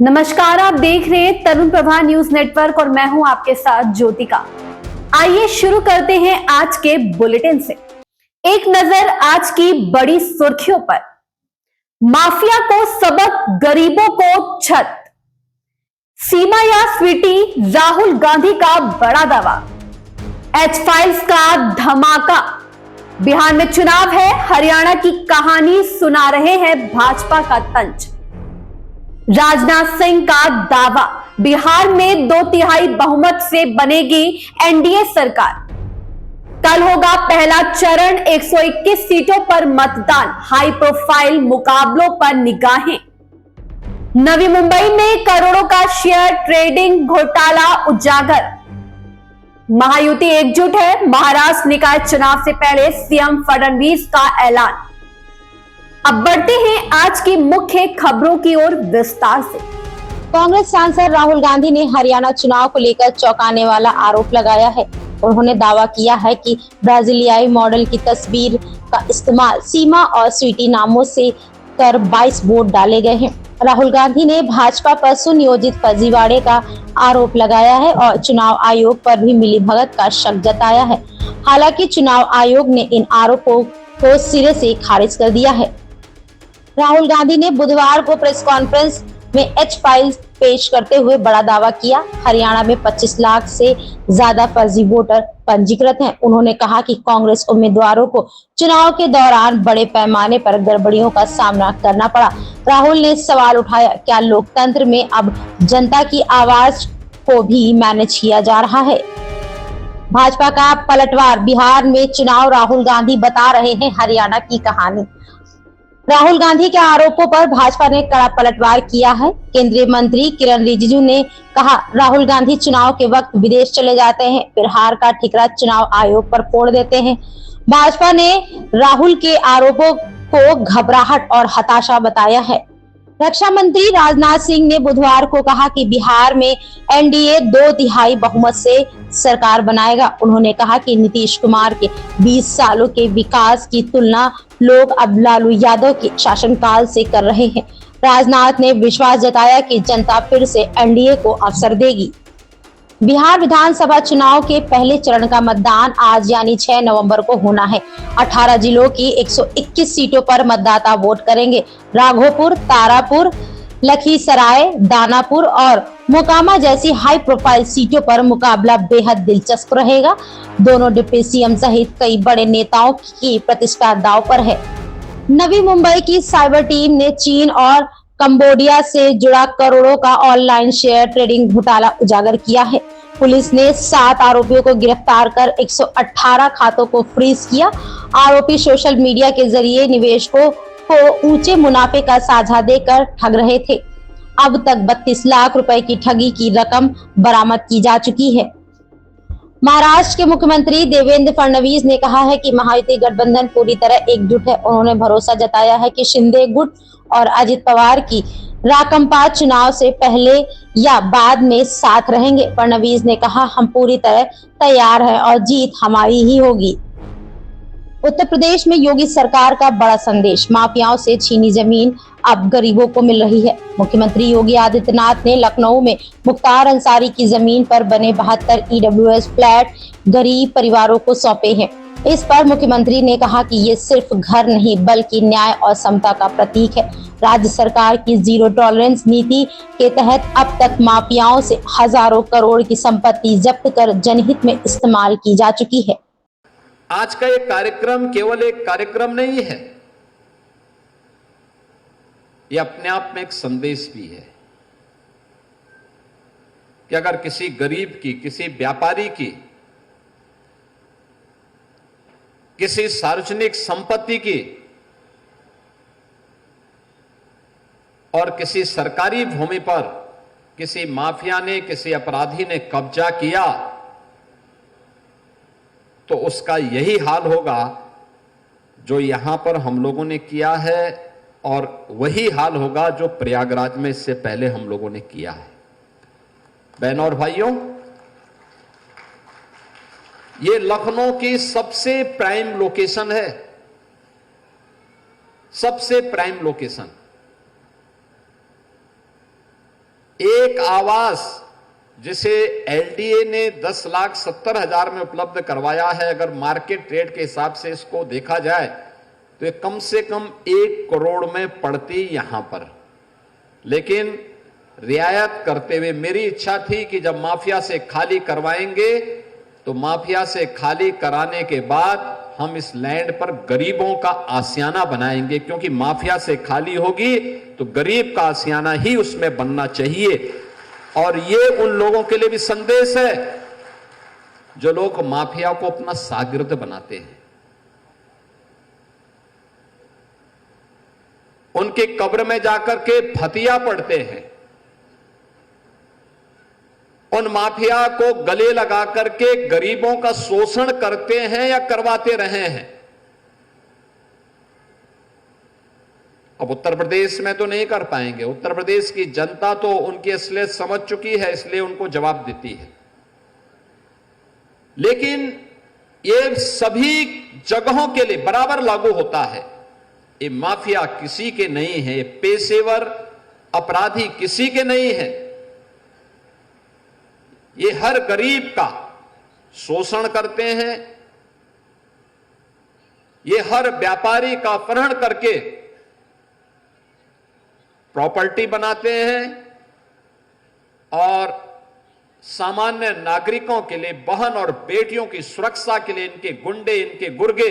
नमस्कार, आप देख रहे हैं तरुण प्रभा न्यूज नेटवर्क और मैं हूं आपके साथ ज्योतिका। आइए शुरू करते हैं आज के बुलेटिन से। एक नजर आज की बड़ी सुर्खियों पर। माफिया को सबक, गरीबों को छत। सीमा या स्वीटी, राहुल गांधी का बड़ा दावा। एच फाइल्स का धमाका। बिहार में चुनाव है, हरियाणा की कहानी सुना रहे हैं भाजपा का तंज। राजनाथ सिंह का दावा, बिहार में 2/3 बहुमत से बनेगी एनडीए सरकार। कल होगा पहला चरण, 121 सीटों पर मतदान, हाई प्रोफाइल मुकाबलों पर निगाहें। नवी मुंबई में करोड़ों का शेयर ट्रेडिंग घोटाला उजागर। महायुति एकजुट है, महाराष्ट्र निकाय चुनाव से पहले सीएम फडणवीस का ऐलान। अब बढ़ते हैं आज की मुख्य खबरों की ओर विस्तार से। कांग्रेस सांसद राहुल गांधी ने हरियाणा चुनाव को लेकर चौंकाने वाला आरोप लगाया है। उन्होंने दावा किया है कि ब्राजीलियाई मॉडल की तस्वीर का इस्तेमाल सीमा और स्वीटी नामों से कर 22 वोट डाले गए हैं। राहुल गांधी ने भाजपा पर सुनियोजित फर्जीवाड़े का आरोप लगाया है और चुनाव आयोग पर भी मिलीभगत का शक जताया है। हालांकि चुनाव आयोग ने इन आरोपों को सिरे से खारिज कर दिया है। राहुल गांधी ने बुधवार को प्रेस कॉन्फ्रेंस में एच फाइल्स पेश करते हुए बड़ा दावा किया। हरियाणा में 25 लाख से ज्यादा फर्जी वोटर पंजीकृत हैं। उन्होंने कहा कि कांग्रेस उम्मीदवारों को चुनाव के दौरान बड़े पैमाने पर गड़बड़ियों का सामना करना पड़ा। राहुल ने सवाल उठाया, क्या लोकतंत्र में अब जनता की आवाज को भी मैनेज किया जा रहा है? भाजपा का पलटवार, बिहार में चुनाव, राहुल गांधी बता रहे हैं हरियाणा की कहानी। राहुल गांधी के आरोपों पर भाजपा ने कड़ा पलटवार किया है। केंद्रीय मंत्री किरण रिजिजू ने कहा, राहुल गांधी चुनाव के वक्त विदेश चले जाते हैं, फिर हार का ठिकरा चुनाव आयोग पर फोड़ देते हैं। भाजपा ने राहुल के आरोपों को घबराहट और हताशा बताया है। रक्षा मंत्री राजनाथ सिंह ने बुधवार को कहा कि बिहार में एनडीए 2/3 बहुमत से सरकार बनाएगा। उन्होंने कहा कि नीतीश कुमार के 20 सालों के विकास की तुलना लोग अब लालू यादव के शासनकाल से कर रहे हैं। राजनाथ ने विश्वास जताया कि जनता फिर से एनडीए को अवसर देगी। बिहार विधानसभा चुनाव के पहले चरण का मतदान आज यानी 6 नवंबर को होना है। 18 जिलों की 121 सीटों पर मतदाता वोट करेंगे। राघोपुर, तारापुर, लखीसराय, दानापुर और मोकामा जैसी हाई प्रोफाइल सीटों पर मुकाबला बेहद दिलचस्प रहेगा। दोनों डिप्टी सीएम सहित कई बड़े नेताओं की प्रतिष्ठा दांव पर है। नवी मुंबई की साइबर टीम ने चीन और कंबोडिया से जुड़ा करोड़ों का ऑनलाइन शेयर ट्रेडिंग घोटाला उजागर किया है। पुलिस ने 7 आरोपियों को गिरफ्तार कर 118 खातों को फ्रीज किया। आरोपी सोशल मीडिया के जरिए निवेशकों को ऊंचे मुनाफे का साझा देकर ठग रहे थे। अब तक 32 लाख रुपए की ठगी की रकम बरामद की जा चुकी है। महाराष्ट्र के मुख्यमंत्री देवेंद्र फडणवीस ने कहा है कि महायुति गठबंधन पूरी तरह एकजुट है। उन्होंने भरोसा जताया है कि शिंदे गुट और अजित पवार की राकंपा चुनाव से पहले या बाद में साथ रहेंगे। फडणवीस ने कहा, हम पूरी तरह तैयार हैं और जीत हमारी ही होगी। उत्तर प्रदेश में योगी सरकार का बड़ा संदेश, माफियाओं से छीनी जमीन अब गरीबों को मिल रही है। मुख्यमंत्री योगी आदित्यनाथ ने लखनऊ में मुख्तार अंसारी की जमीन पर बने 72 ईडब्ल्यूएस फ्लैट गरीब परिवारों को सौंपे हैं। इस पर मुख्यमंत्री ने कहा कि ये सिर्फ घर नहीं बल्कि न्याय और समता का प्रतीक है। राज्य सरकार की जीरो टॉलरेंस नीति के तहत अब तक माफियाओं से हजारों करोड़ की संपत्ति जब्त कर जनहित में इस्तेमाल की जा चुकी है। आज का ये कार्यक्रम केवल एक कार्यक्रम नहीं है, ये अपने आप में एक संदेश भी है कि अगर किसी गरीब की, किसी व्यापारी की, किसी सार्वजनिक संपत्ति की और किसी सरकारी भूमि पर किसी माफिया ने, किसी अपराधी ने कब्जा किया तो उसका यही हाल होगा जो यहां पर हम लोगों ने किया है और वही हाल होगा जो प्रयागराज में इससे पहले हम लोगों ने किया है। बहनों और भाइयों, ये लखनऊ की सबसे प्राइम लोकेशन है, सबसे प्राइम लोकेशन। एक आवास जिसे एलडीए ने 10,70,000 में उपलब्ध करवाया है, अगर मार्केट रेट के हिसाब से इसको देखा जाए तो ये कम से कम 1 करोड़ में पड़ती यहां पर। लेकिन रियायत करते हुए मेरी इच्छा थी कि जब माफिया से खाली करवाएंगे तो माफिया से खाली कराने के बाद हम इस लैंड पर गरीबों का आशियाना बनाएंगे, क्योंकि माफिया से खाली होगी तो गरीब का आशियाना ही उसमें बनना चाहिए। और ये उन लोगों के लिए भी संदेश है जो लोग माफिया को अपना शागिर्द बनाते हैं। उनके कब्र में जाकर के फतिया पढ़ते हैं, उन माफिया को गले लगा करके गरीबों का शोषण करते हैं या करवाते रहे हैं। अब उत्तर प्रदेश में तो नहीं कर पाएंगे, उत्तर प्रदेश की जनता तो उनकी असलियत समझ चुकी है, इसलिए उनको जवाब देती है। लेकिन ये सभी जगहों के लिए बराबर लागू होता है। ये माफिया किसी के नहीं है, पेशेवर अपराधी किसी के नहीं है। ये हर गरीब का शोषण करते हैं, ये हर व्यापारी का अपहरण करके प्रॉपर्टी बनाते हैं और सामान्य नागरिकों के लिए, बहन और बेटियों की सुरक्षा के लिए इनके गुंडे, इनके गुर्गे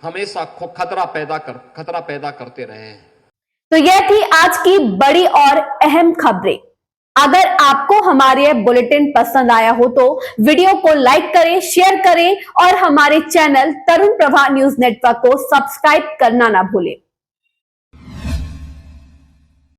हमेशा खतरा पैदा करते रहे हैं। तो यह थी आज की बड़ी और अहम खबरें। अगर आपको हमारे यह बुलेटिन पसंद आया हो तो वीडियो को लाइक करें, शेयर करें और हमारे चैनल तरुण प्रभा न्यूज नेटवर्क को सब्सक्राइब करना ना भूलें।